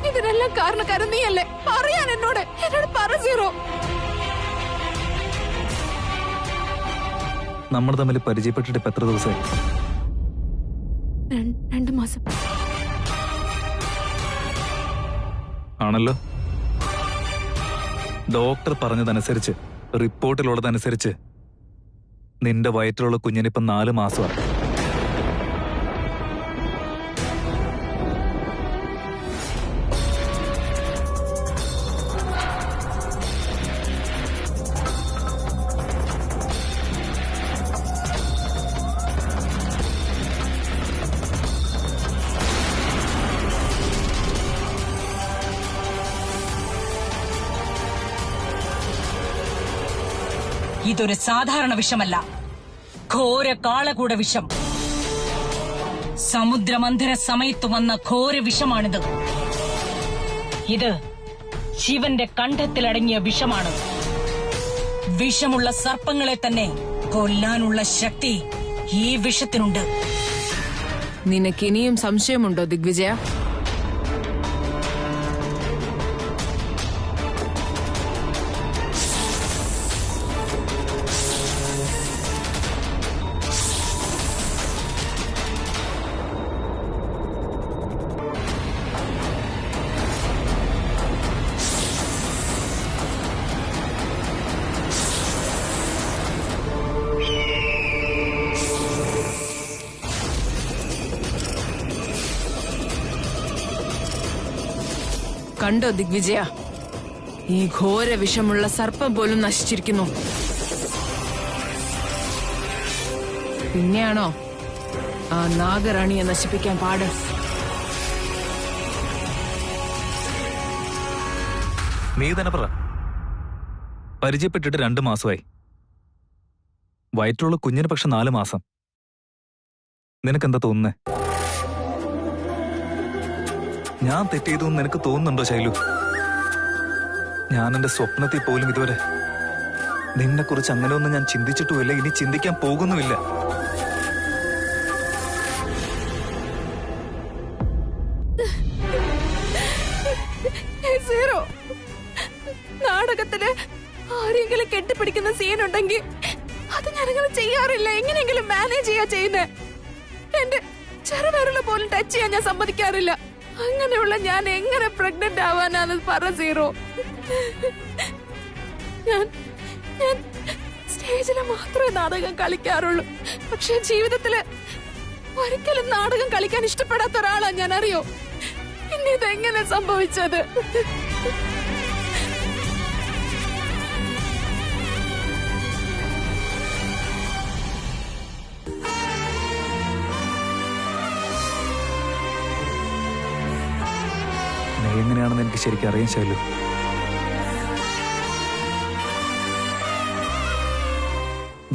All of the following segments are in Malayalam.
ഇതിനെല്ലാം കാരണക്കാരൻ നീയല്ലേ? പറയാൻ എന്നോട് പറ സീറോ. നമ്മൾ തമ്മിൽ പരിചയപ്പെട്ടിട്ട് ഇപ്പൊ എത്ര ദിവസമായി? 2 മാസം ആണല്ലോ. ഡോക്ടർ പറഞ്ഞതനുസരിച്ച്, റിപ്പോർട്ടിലുള്ളതനുസരിച്ച് നിന്റെ വയറ്റിലുള്ള കുഞ്ഞിനിപ്പം 4 മാസമാണ്. ഇതൊരു സാധാരണ വിഷമല്ല, ഘോര കാളകൂട വിഷം. സമുദ്രമന്ഥന സമയത്ത് വന്ന ഘോര വിഷമാണിത്. ഇത് ശിവന്റെ കണ്ഠത്തിലടങ്ങിയ വിഷമാണ്. വിഷമുള്ള സർപ്പങ്ങളെ തന്നെ കൊല്ലാനുള്ള ശക്തി ഈ വിഷത്തിനുണ്ട്. നിനക്കിനിയും സംശയമുണ്ടോ ദിഗ്വിജയ? കണ്ടോ ദിഗ്വിജയ, ഈ ഘോര വിഷമുള്ള സർപ്പം പോലും നശിച്ചിരിക്കുന്നു. പിന്നെയാണോ ആ നാഗറാണിയെ നശിപ്പിക്കാൻ പാട്? നീ തന്നെ പറ. പരിചയപ്പെട്ടിട്ട് 2 മാസമായി. വയറ്റിലുള്ള കുഞ്ഞിന് പക്ഷെ 4 മാസം. നിനക്കെന്താ തോന്നുന്നേ? ഞാൻ തെറ്റെയ്തു നിനക്ക് തോന്നുന്നുണ്ടോ ശൈലു? ഞാൻ എന്റെ സ്വപ്നത്തിൽ പോലും ഇതുവരെ നിന്നെ കുറിച്ച് അങ്ങനെയൊന്നും ഞാൻ ചിന്തിച്ചിട്ടുമില്ല, ഇനി ചിന്തിക്കാൻ പോകുന്നുമില്ല. സീറോ, നാടകത്തില് ആരെങ്കിലും കെട്ടിപ്പിടിക്കുന്ന സീനുണ്ടെങ്കിൽ അത് ഞാനങ്ങനെ ചെയ്യാറില്ല. എങ്ങനെയെങ്കിലും മാനേജ് ചെയ്യാ ചെയ്യുന്നേ. എന്റെ ചെറുവിരല് പോലും ടച്ച് ചെയ്യാൻ ഞാൻ സമ്മതിക്കാറില്ല. അങ്ങനെയുള്ള ഞാൻ എങ്ങനെ പ്രഗ്നന്റ് ആവാനാണ്? പറ സീറോ. ഞാൻ സ്റ്റേജില് മാത്രമേ നാടകം കളിക്കാറുള്ളൂ. പക്ഷെ ജീവിതത്തില് ഒരിക്കലും നാടകം കളിക്കാൻ ഇഷ്ടപ്പെടാത്ത ഒരാളാ ഞാൻ, അറിയോ? പിന്നെ ഇതെങ്ങനെ സംഭവിച്ചത്? എങ്ങനെയാണെന്ന് എനിക്ക് ശരിക്കും അറിയാൻ ശൈലു.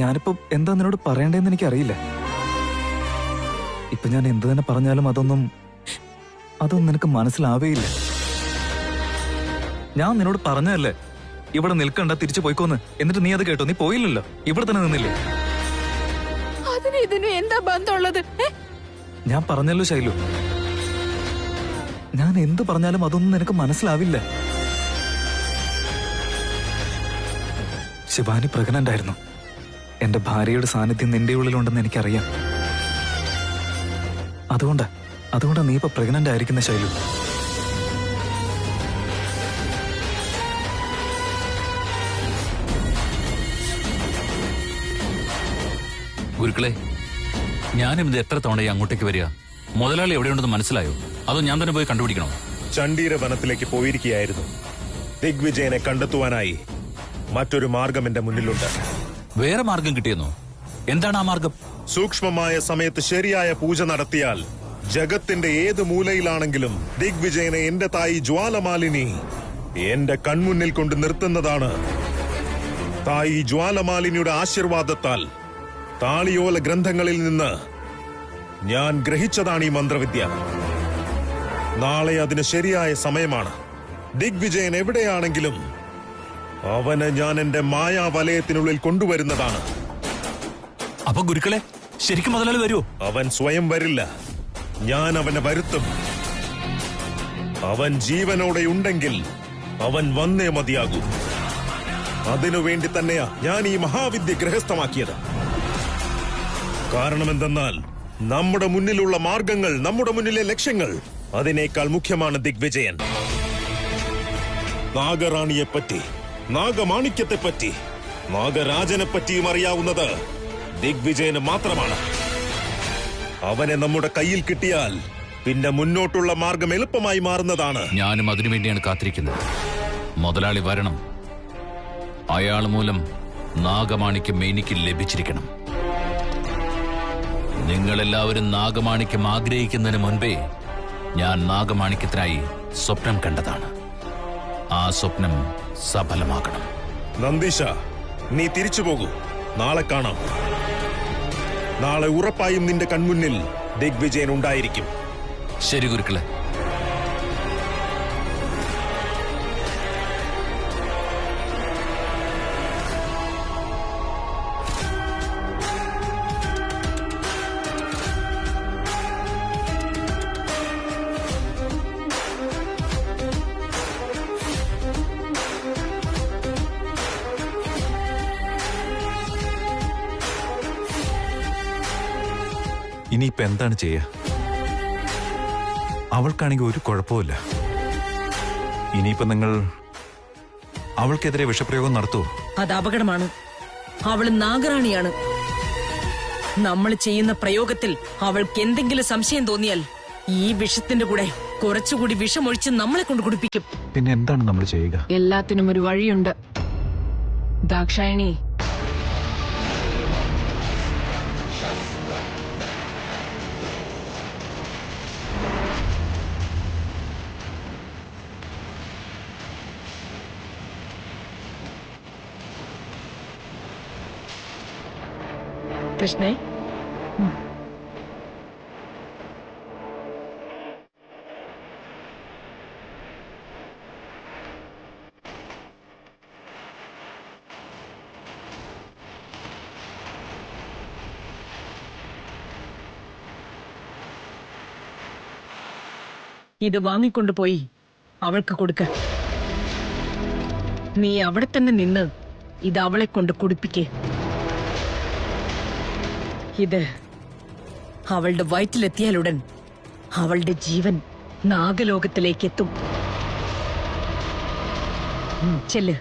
ഞാനിപ്പോ എന്താ നിന്നോട് പറയണ്ടേന്ന് എനിക്കറിയില്ല. ഇപ്പൊ ഞാൻ എന്ത് തന്നെ പറഞ്ഞാലും അതൊന്നും നിനക്ക് മനസ്സിലാവേയില്ല. ഞാൻ നിന്നോട് പറഞ്ഞതല്ലേ ഇവിടെ നിൽക്കണ്ട, തിരിച്ചു പോയിക്കോന്ന്. എന്നിട്ട് നീ അത് കേട്ടോ? നീ പോയില്ലല്ലോ, ഇവിടെ തന്നെ നിന്നില്ലേ? അതിന് ഇതിനും എന്താ ബന്ധമുള്ളത്? ഞാൻ പറഞ്ഞല്ലോ ശൈലു, ഞാൻ എന്ത് പറഞ്ഞാലും അതൊന്നും നിനക്ക് മനസ്സിലാവില്ല. ശിവാനി പ്രഗ്നന്റ് ആയിരുന്നു. എന്റെ ഭാര്യയുടെ സാന്നിധ്യം നിന്റെ ഉള്ളിലുണ്ടെന്ന് എനിക്കറിയാം. അതുകൊണ്ടാ നീ ഇപ്പൊ പ്രഗ്നന്റ് ആയിരിക്കുന്ന ശൈലു. ഗുരുക്കളെ, ഞാനും ഇത് എത്ര തവണയായി അങ്ങോട്ടേക്ക് വരിക? മുതലാളി എവിടെയുണ്ടെന്ന് മനസ്സിലായോ? അതോ ഞാൻ തന്നെ പോയി കണ്ടുപിടിക്കണോ? ചണ്ഡീര വനത്തിലേക്ക് പോയിരിക്കുകയായിരുന്നു. ദിഗ്വിജയനെ കണ്ടെത്തുവാനായി മറ്റൊരു മാർഗം എന്റെ മുന്നിലുണ്ട്. വേറെ മാർഗം കിട്ടിയെന്നോ? എന്താണ് ആ മാർഗം? സൂക്ഷ്മമായ സമയത്ത് ശരിയായ പൂജ നടത്തിയാൽ ജഗത്തിന്റെ ഏത് മൂലയിലാണെങ്കിലും ദിഗ്വിജയനെ എന്റെ തായി ജ്വാലമാലിനി എന്റെ കൺമുന്നിൽ കൊണ്ട് നിർത്തുന്നതാണ്. തായി ജ്വാലമാലിനിയുടെ ആശീർവാദത്താൽ താളിയോല ഗ്രന്ഥങ്ങളിൽ നിന്ന് ഞാൻ ഗ്രഹിച്ചതാണ് ഈ മന്ത്രവിദ്യ. നാളെ അതിന് ശരിയായ സമയമാണ്. ദിഗ്വിജയൻ എവിടെയാണെങ്കിലും അവനെ ഞാൻ എന്റെ മായാവലയത്തിനുള്ളിൽ കൊണ്ടുവരുന്നതാണ്. അപ്പൊ ഗുരുക്കളെ, ശരിക്കും മുതലാളി വരുമോ? അവൻ സ്വയം വരില്ല, ഞാൻ അവനെ വരുത്തും. അവൻ ജീവനോടെ ഉണ്ടെങ്കിൽ അവൻ വന്നേ മതിയാകൂ. അതിനുവേണ്ടി തന്നെയാ ഞാൻ ഈ മഹാവിദ്യ ഗൃഹസ്ഥമാക്കിയത്. കാരണം എന്തെന്നാൽ നമ്മുടെ മുന്നിലുള്ള മാർഗങ്ങൾ, നമ്മുടെ മുന്നിലെ ലക്ഷ്യങ്ങൾ, അതിനേക്കാൾ മുഖ്യമാണ് ദിഗ്വിജയൻ. നാഗറാണിയെപ്പറ്റി, നാഗമാണിക്യത്തെപ്പറ്റി, നാഗരാജനെപ്പറ്റിയും അറിയാവുന്നത് ദിഗ്വിജയന് മാത്രമാണ്. അവനെ നമ്മുടെ കയ്യിൽ കിട്ടിയാൽ പിന്നെ മുന്നോട്ടുള്ള മാർഗം എളുപ്പമായി മാറുന്നതാണ്. ഞാനും അതിനുവേണ്ടിയാണ് കാത്തിരിക്കുന്നത്. മുതലാളി വരണം. അയാൾ മൂലം നാഗമാണിക്യം എനിക്ക് ലഭിച്ചിരിക്കണം. നിങ്ങളെല്ലാവരും നാഗമാണിക്യം ആഗ്രഹിക്കുന്നതിന് മുൻപേ ഞാൻ നാഗമാണിക്യത്തിനായി സ്വപ്നം കണ്ടതാണ്. ആ സ്വപ്നം സഫലമാകണം. നന്ദീശ, നീ തിരിച്ചു പോകൂ. നാളെ കാണാം. നാളെ ഉറപ്പായും നിന്റെ കൺമുന്നിൽ ദിഗ്വിജയൻ ഉണ്ടായിരിക്കും. ശരി ഗുരുക്കളെ. ഇനിയിപ്പോ എന്താണ് ചെയ്യുക? അവൾക്കാണെങ്കിൽ ഒരു കുഴപ്പമില്ല. ഇനിയിപ്പോ നിങ്ങൾ അവൾക്കെതിരെ വിഷപ്രയോഗം നടത്തുമോ? അത് അപകടമാണ്. അവള് നാഗറാണിയാണ്. നമ്മൾ ചെയ്യുന്ന പ്രയോഗത്തിൽ അവൾക്ക് എന്തെങ്കിലും സംശയം തോന്നിയാൽ ഈ വിഷത്തിന്റെ കൂടെ കുറച്ചുകൂടി വിഷമൊഴിച്ച് നമ്മളെ കൊണ്ട് കുടിപ്പിക്കും. പിന്നെ എന്താണ് നമ്മൾ ചെയ്യുക? എല്ലാത്തിനും ഒരു വഴിയുണ്ട് ദാക്ഷായണി. കൃഷ്ണേ, ഇത് വാങ്ങിക്കൊണ്ടുപോയി അവൾക്ക് കൊടുക്ക. നീ അവിടെ തന്നെ നിന്ന് ഇത് അവളെ കൊണ്ട് കുടിപ്പിക്കേ. ഇത് അവളുടെ വയറ്റിലെത്തിയാലുടൻ അവളുടെ ജീവൻ നാഗലോകത്തിലേക്ക് എത്തും. ചെല്ല്.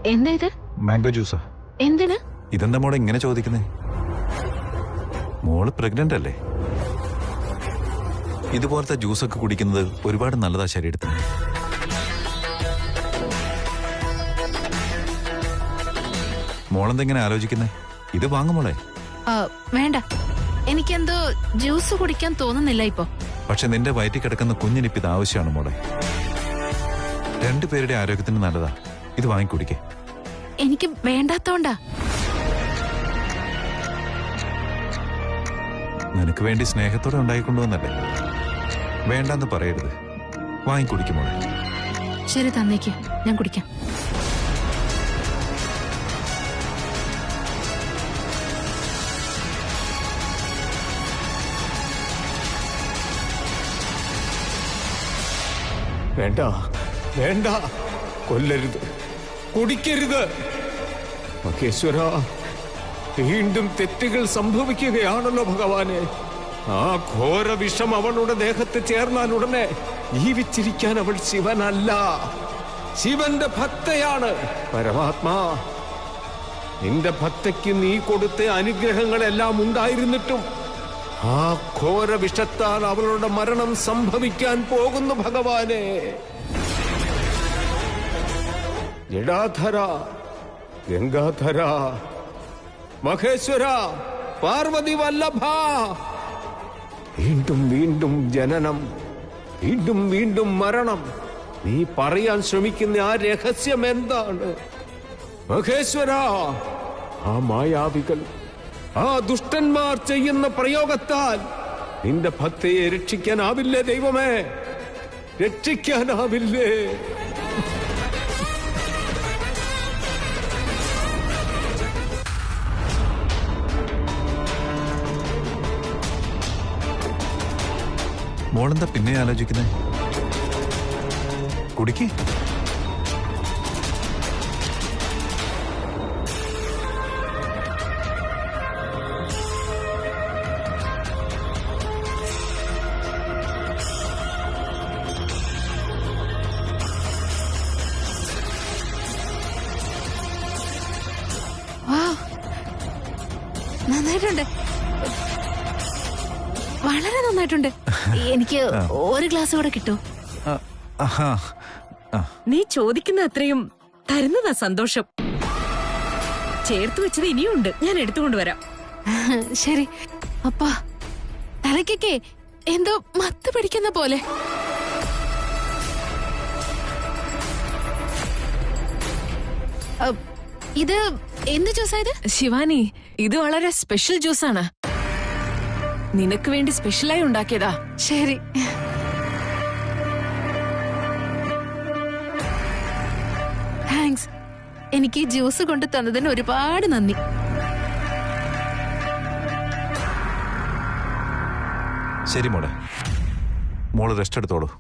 എന്താ ഇത്? മാംഗോ ജ്യൂസാ. എന്തിന്? ഇതെന്താ മോളെ ഇങ്ങനെ ചോദിക്കുന്നേ? മോള് പ്രഗ്നന്റ് അല്ലേ? ഇതുപോലത്തെ ജ്യൂസൊക്കെ കുടിക്കുന്നത് ഒരുപാട് നല്ലതാ ശരീരത്തിന്. മോളെന്തെങ്ങനെ ആലോചിക്കുന്നേ? ഇത് വാങ്ങുമോളെ. വേണ്ട, എനിക്കെന്തോ ജ്യൂസ് കുടിക്കാൻ തോന്നുന്നില്ല ഇപ്പൊ. പക്ഷെ നിന്റെ വയറ്റിൽ കിടക്കുന്ന കുഞ്ഞിനിപ്പ് ഇത് ആവശ്യമാണ് മോളെ. രണ്ടുപേരുടെ ആരോഗ്യത്തിന് നല്ലതാ. ഇത് വാങ്ങിക്കുടിക്കേ. എനിക്ക് വേണ്ടാത്തോണ്ടാ. നിനക്ക് വേണ്ടി സ്നേഹത്തോടെ ഉണ്ടായിക്കൊണ്ടുവന്നല്ലേ. വേണ്ടെന്ന് പറയരുത്. വാങ്ങിക്കുടിക്കും മോളെ. ശരി, തന്നേക്ക്, ഞാൻ കുടിക്കാം. വേണ്ട, വേണ്ട, കൊല്ലരുത്, കുടിക്കരുത്. മഹേശ്വര, വീണ്ടും തെറ്റുകൾ സംഭവിക്കുകയാണല്ലോ ഭഗവാനെ. ആ ഘോര വിഷം അവളുടെ ദേഹത്ത് ചേർന്നാൽ ഉടനെ ജീവിച്ചിരിക്കാൻ അവൾ ശിവനല്ല, ശിവന്റെ ഭക്തയാണ്. പരമാത്മാ, നിന്റെ ഭക്തയ്ക്ക് നീ കൊടുത്ത അനുഗ്രഹങ്ങളെല്ലാം ഉണ്ടായിരുന്നിട്ടും ആ ഘോര വിഷത്താൽ അവളുടെ മരണം സംഭവിക്കാൻ പോകുന്നു ഭഗവാനെ. ജടാധര, ഗംഗാധര, മഹേശ്വര, പാർവതി വല്ലഭ. വീണ്ടും വീണ്ടും ജനനം, വീണ്ടും വീണ്ടും മരണം. നീ പറയാൻ ശ്രമിക്കുന്ന ആ രഹസ്യം എന്താണ് മഹേശ്വര? ആ മായാവികൾ, ആ ദുഷ്ടന്മാർ ചെയ്യുന്ന പ്രയോഗത്താൽ നിന്റെ ഭക്തയെ രക്ഷിക്കാനാവില്ലേ ദൈവമേ? രക്ഷിക്കാനാവില്ലേ? മോളെന്താ പിന്നെ ആലോചിക്കുന്നേ? കുടിക്ക്. നന്നായിട്ടുണ്ട്, വളരെ നന്നായിട്ടുണ്ട്. എനിക്ക് ഒരു ഗ്ലാസ് കൂടെ കിട്ടൂ? നീ ചോദിക്കുന്ന അത്രയും തരുന്നതാ സന്തോഷം. ചേർത്ത് വെച്ചത് ഇനിയുണ്ട്, ഞാൻ എടുത്തുകൊണ്ടുവരാം. ശരി. അപ്പാ, തലക്കൊക്കെ എന്തോ മത്ത് പിടിക്കുന്ന പോലെ. ഇത് എന്ത് ജ്യൂസായത്? ശിവാനി, ഇത് വളരെ സ്പെഷ്യൽ ജ്യൂസാണ്. നിനക്ക് വേണ്ടി സ്പെഷ്യലായി ഉണ്ടാക്കിയതാ. ശരി. താങ്ക്സ്. എനിക്ക് ജ്യൂസ് കൊണ്ട് തന്നതിന് ഒരുപാട് നന്ദി. ശരി മോളെ, മോള് റെസ്റ്റ് എടുത്തോളൂ.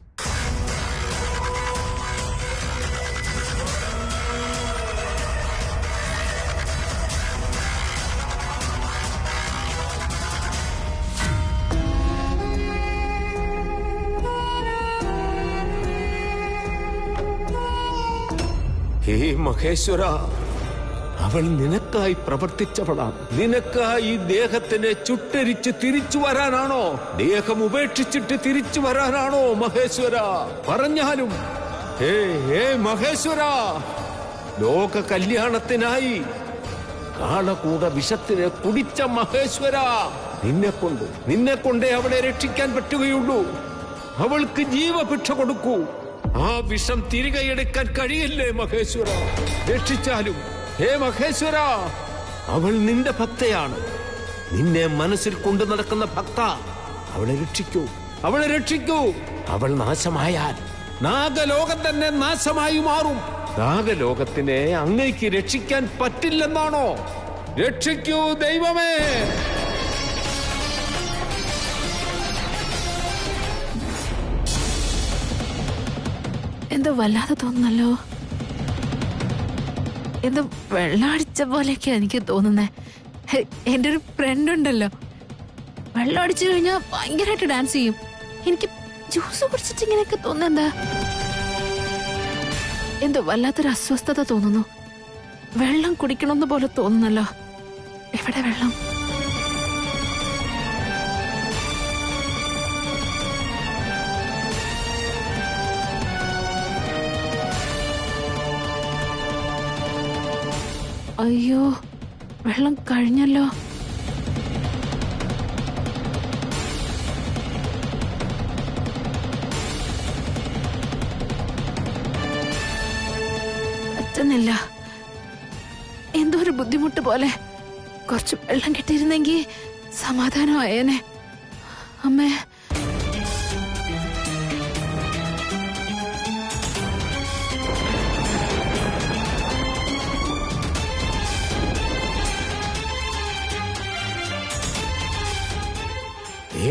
ഹേ മഹേശ്വര, അവൾ നിനക്കായി പ്രവർത്തിച്ചവളാണ്. നിനക്കായി ദേഹത്തിനെ ചുട്ടരിച്ച് തിരിച്ചു വരാനാണോ? ദേഹം ഉപേക്ഷിച്ചിട്ട് തിരിച്ചു വരാനാണോ മഹേശ്വര? പറഞ്ഞാലും ഹേ മഹേശ്വര, ലോക കല്യാണത്തിനായി കാളകൂട വിഷത്തിനെ കുടിച്ച മഹേശ്വര, നിന്നെ കൊണ്ടേ അവളെ രക്ഷിക്കാൻ പറ്റുകയുള്ളൂ. അവൾക്ക് ജീവഭിക്ഷ കൊടുക്കൂ. ആ വിഷം തിരികെ എടുക്കാൻ കഴിയില്ലേ മഹേശ്വര? രക്ഷിച്ചാലും ഹേ മഹേശ്വര, അവൾ നിന്റെ ഭക്തയാണ്. നിന്നെ മനസ്സിൽ കൊണ്ടു നടക്കുന്ന ഭക്ത. അവളെ രക്ഷിക്കൂ, അവളെ രക്ഷിക്കൂ. അവൾ നാശമായാൽ നാഗലോകം തന്നെ നാശമായി മാറും. നാഗലോകത്തിനെ അങ്ങേക്ക് രക്ഷിക്കാൻ പറ്റില്ലെന്നാണോ? രക്ഷിക്കൂ ദൈവമേ. എന്തോ വല്ലാതെ തോന്നുന്നല്ലോ. എന്തോ വെള്ളം അടിച്ച പോലെയൊക്കെയാ എനിക്ക് തോന്നുന്നേ. എന്റെ ഒരു ഫ്രണ്ട് ഉണ്ടല്ലോ, വെള്ളം അടിച്ചു കഴിഞ്ഞാൽ ഭയങ്കരമായിട്ട് ഡാൻസ് ചെയ്യും. എനിക്ക് ജ്യൂസ് കുടിച്ചിട്ട് ഇങ്ങനെയൊക്കെ തോന്നുന്നെന്താ? എന്തോ വല്ലാത്തൊരു അസ്വസ്ഥത തോന്നുന്നു. വെള്ളം കുടിക്കണമെന്ന് പോലെ തോന്നുന്നല്ലോ. എവിടെ വെള്ളം? അയ്യോ, വെള്ളം കഴിഞ്ഞല്ലോ. പറ്റുന്നില്ല, എന്തോ ഒരു ബുദ്ധിമുട്ട് പോലെ. കുറച്ച് വെള്ളം കിട്ടിയിരുന്നെങ്കിൽ സമാധാനമായേനെ. അമ്മേ,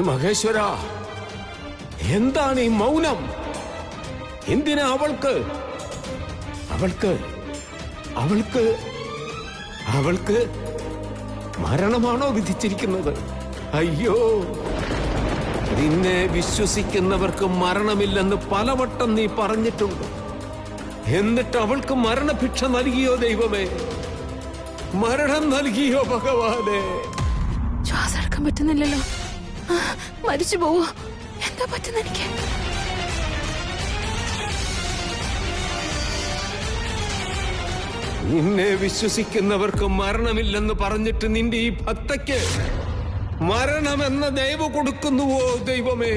മഹേശ്വര, എന്താണ് ഈ മൗനം? എന്തിനാ അവൾക്ക് അവൾക്ക് അവൾക്ക് അവൾക്ക് മരണമാണോ വിധിച്ചിരിക്കുന്നത്? അയ്യോ, നിന്നെ വിശ്വസിക്കുന്നവർക്ക് മരണമില്ലെന്ന് പലവട്ടം നീ പറഞ്ഞിട്ടുണ്ട്. എന്നിട്ട് അവൾക്ക് മരണഭിക്ഷ നൽകിയോ ദൈവമേ? മരണം നൽകിയോ ഭഗവാനെ? ശ്വാസം എടുക്കാൻ പറ്റുന്നില്ലല്ലോ. മരിച്ചു പോവോ? എന്താ പറ്റുന്ന എനിക്ക്? നിന്നെ വിശ്വസിക്കുന്നവർക്ക് മരണമില്ലെന്ന് പറഞ്ഞിട്ട് നിന്റെ ഈ ഭക്തയ്ക്ക് മരണമെന്ന ദൈവം കൊടുക്കുന്നുവോ ദൈവമേ?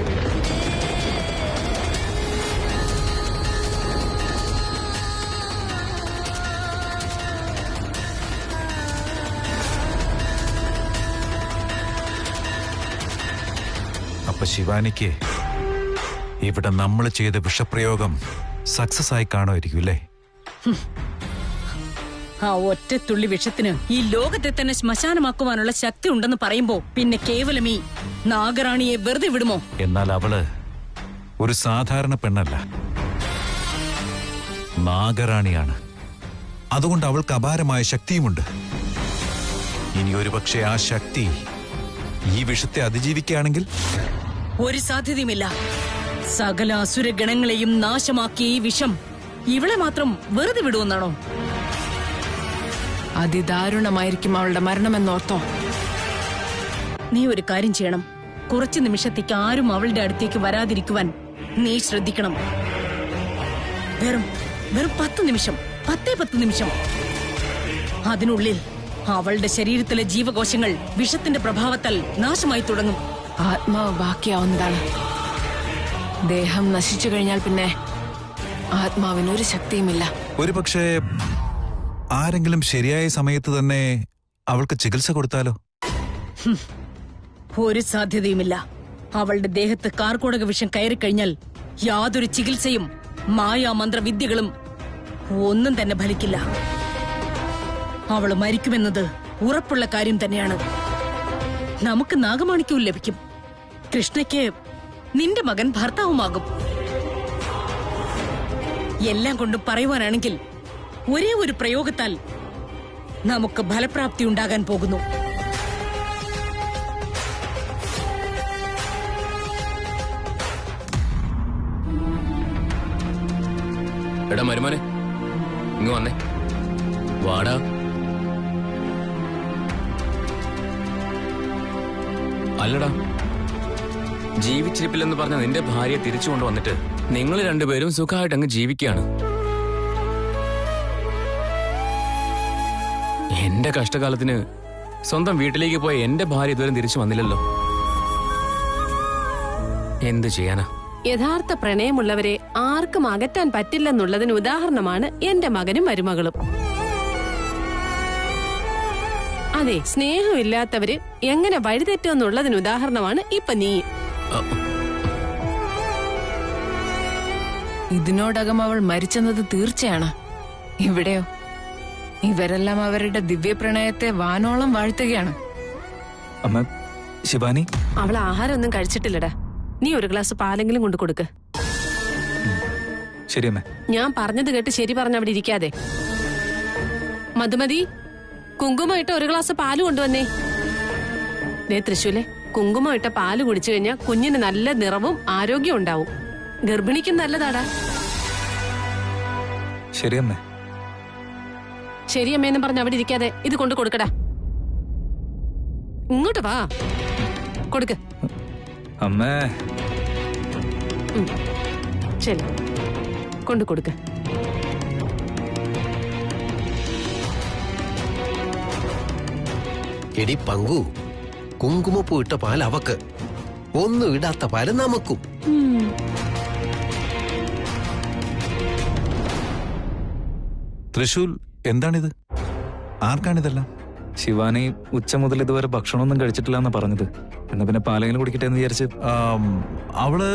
അപ്പൊ ശിവാനിക്ക് ഇവിടെ നമ്മൾ ചെയ്ത വിഷപ്രയോഗം സക്സസ് ആയി കാണുമായിരിക്കും അല്ലേ? ആ ഒറ്റത്തുള്ളി വിഷത്തിന് ഈ ലോകത്തെ തന്നെ ശ്മശാനമാക്കുവാനുള്ള ശക്തി ഉണ്ടെന്ന് പറയുമ്പോ പിന്നെ കേവലം ഈ നാഗറാണിയെ വെറുതെ വിടുമോ? എന്നാൽ അവള് ഒരു സാധാരണ പെണ്ണല്ല, നാഗറാണിയാണ്. അതുകൊണ്ട് അവൾക്ക് അപാരമായ ശക്തിയുമുണ്ട്. ഇനി ഒരുപക്ഷെ ആ ശക്തി ഈ വിഷത്തെ അതിജീവിക്കുകയാണെങ്കിൽ ഒരു സാധ്യതയുമില്ല. സകല അസുരഗണങ്ങളെയും നാശമാക്കിയ ഈ വിഷം ഇവളെ മാത്രം വെറുതെ വിടുമെന്നാണോ? അതിദാരുണമായിരിക്കും അവളുടെ മരണമെന്നോർത്തോ? നീ ഒരു കാര്യം ചെയ്യണം. കുറച്ചു നിമിഷത്തേക്ക് ആരും അവളുടെ അടുത്തേക്ക് വരാതിരിക്കുവാൻ നീ ശ്രദ്ധിക്കണം. വെറും 10 നിമിഷം, 10 നിമിഷം. അതിനുള്ളിൽ അവളുടെ ശരീരത്തിലെ ജീവകോശങ്ങൾ വിഷത്തിന്റെ പ്രഭാവത്താൽ നാശമായി തുടങ്ങും. ആത്മാവ് ബാക്കിയാവുന്നതാണ്. ദേഹം നശിച്ചു കഴിഞ്ഞാൽ പിന്നെ ആത്മാവിനൊരു ശക്തിയുമില്ല. ഒരുപക്ഷെ ആരെങ്കിലും ശരിയായ സമയത്ത് തന്നെ അവൾക്ക് ചികിത്സ കൊടുത്താലോ? ഒരു സാധ്യതയുമില്ല. അവളുടെ ദേഹത്ത് കാർക്കോടക വിഷം കയറിക്കഴിഞ്ഞാൽ യാതൊരു ചികിത്സയും മായാമന്ത്രവിദ്യകളും ഒന്നും തന്നെ ഫലിക്കില്ല. അവള് മരിക്കുമെന്നത് ഉറപ്പുള്ള കാര്യം തന്നെയാണ്. നമുക്ക് നാഗമാണിക്യവും ലഭിക്കും. കൃഷ്ണയ്ക്ക് നിന്റെ മകൻ ഭർത്താവുമാകും. എല്ലാം കൊണ്ടും പറയുവാനാണെങ്കിൽ ഒരേ ഒരു പ്രയോഗത്താൽ നമുക്ക് ഫലപ്രാപ്തി ഉണ്ടാകാൻ പോകുന്നു. എടാ മരുമോനെ, ഇങ്ങ് വന്നേ. വാടാ. അല്ലടാ, ജീവിച്ചിരിപ്പില്ലെന്ന് പറഞ്ഞ നിന്റെ ഭാര്യയെ തിരിച്ചു കൊണ്ടുവന്നിട്ട് നിങ്ങൾ രണ്ടുപേരും സുഖമായിട്ട് അങ്ങ് ജീവിക്കുകയാണ്. എന്റെ കഷ്ടകാലത്തിന് സ്വന്തം വീട്ടിലേക്ക് പോയ എന്റെ ഭാര്യ ഇതുവരെ തിരിച്ചു വന്നില്ലല്ലോ. എന്ത് ചെയ്യാനാ? യഥാർത്ഥ പ്രണയമുള്ളവരെ ആർക്കും അകറ്റാൻ പറ്റില്ലെന്നുള്ളതിന് ഉദാഹരണമാണ് എന്റെ മകനും മരുമകളും. അതെ, സ്നേഹമില്ലാത്തവര് എങ്ങനെ വഴിതെറ്റുമെന്നുള്ളതിന് ഉദാഹരണമാണ് ഇപ്പൊ നീ. ഇതിനോടകം അവൾ മരിച്ചെന്നത് തീർച്ചയാണ്. ഇവിടെയോ ഇവരെല്ലാം അവരുടെ ദിവ്യപ്രണയത്തെ വാനോളം വാഴ്ത്തുകയാണ്. അമ്മ, ശിവാനി അവൾ ആഹാരമൊന്നും കഴിച്ചിട്ടില്ലടാ. നീ ഒരു ഗ്ലാസ് പാലെങ്കിലും കൊണ്ടു കൊടുക്ക്. ശരിയമ്മേ. ഞാൻ പറഞ്ഞത് കേട്ട് ശരി പറഞ്ഞ അവിടെ ഇരിക്കാതെ. മധുമതി, കുങ്കുമം ഇട്ട ഒരു ഗ്ലാസ് പാല് കൊണ്ടുവന്നേ. തൃശ്ശൂലെ, കുങ്കുമം ഇട്ട പാല് കുടിച്ചു കഴിഞ്ഞാൽ കുഞ്ഞിന് നല്ല നിറവും ആരോഗ്യം ഉണ്ടാവും. ഗർഭിണിക്കും നല്ലതാടാ. ശരിയമ്മേ. ശരിയമ്മേന്ന് പറഞ്ഞ അവിടെ ഇരിക്കാതെ ഇത് കൊണ്ടു കൊടുക്കടാ. ഇങ്ങോട്ട് വാ, കൊടുക്ക്. അമ്മേ. ശരി, കൊണ്ടു കൊടുക്ക്. എടി പങ്കു, കുങ്കുമപ്പൂ ഇട്ട പാൽ അവക്ക്, ഒന്നും ഇടാത്ത പാല് നമുക്കും. തൃശൂൽ, എന്താണിത്? ആർക്കാണിതെല്ലാം? ശിവാനി ഉച്ച മുതൽ ഇതുവരെ ഭക്ഷണമൊന്നും കഴിച്ചിട്ടില്ല എന്നാ പറഞ്ഞത്. എന്നാ പിന്നെ പാലെങ്കിലും കുടിക്കട്ടെ എന്ന് വിചാരിച്ച്. അവള്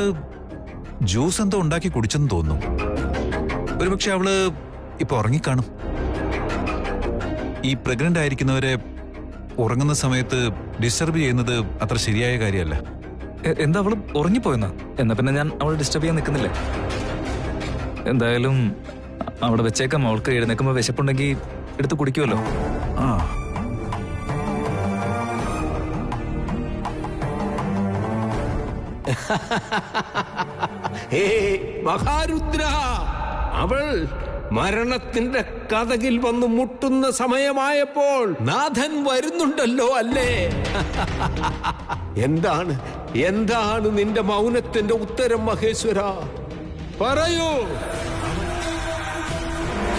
ജ്യൂസ് എന്തോ ഉണ്ടാക്കി കുടിച്ചെന്ന് തോന്നുന്നു. ഒരുപക്ഷെ അവള് ഇപ്പൊ ഉറങ്ങിക്കാണും. ഈ പ്രഗ്നന്റ് ആയിരിക്കുന്നവരെ ഉറങ്ങുന്ന സമയത്ത് ഡിസ്റ്റർബ് ചെയ്യുന്നത് അത്ര ശരിയായ കാര്യമല്ല. എന്താ അവള് ഉറങ്ങിപ്പോയെന്നാ? എന്നാ പിന്നെ ഞാൻ അവളെ ഡിസ്റ്റർബ് ചെയ്യാൻ നിൽക്കുന്നില്ലേ. എന്തായാലും അവിടെ വെച്ചേക്കാം. അവൾക്ക് എഴുന്നേക്കുമ്പോ വിശപ്പുണ്ടെങ്കിൽ എടുത്ത് കുടിക്കുമല്ലോ. ആ, മഹാരുദ്ര, അവൾ മരണത്തിന്റെ കതകിൽ വന്ന് മുട്ടുന്ന സമയമായപ്പോൾ നാഥൻ വരുന്നുണ്ടല്ലോ അല്ലേ? എന്താണ് എന്താണ് നിന്റെ മൗനത്തിന്റെ ഉത്തരം മഹേശ്വര? പറയൂ.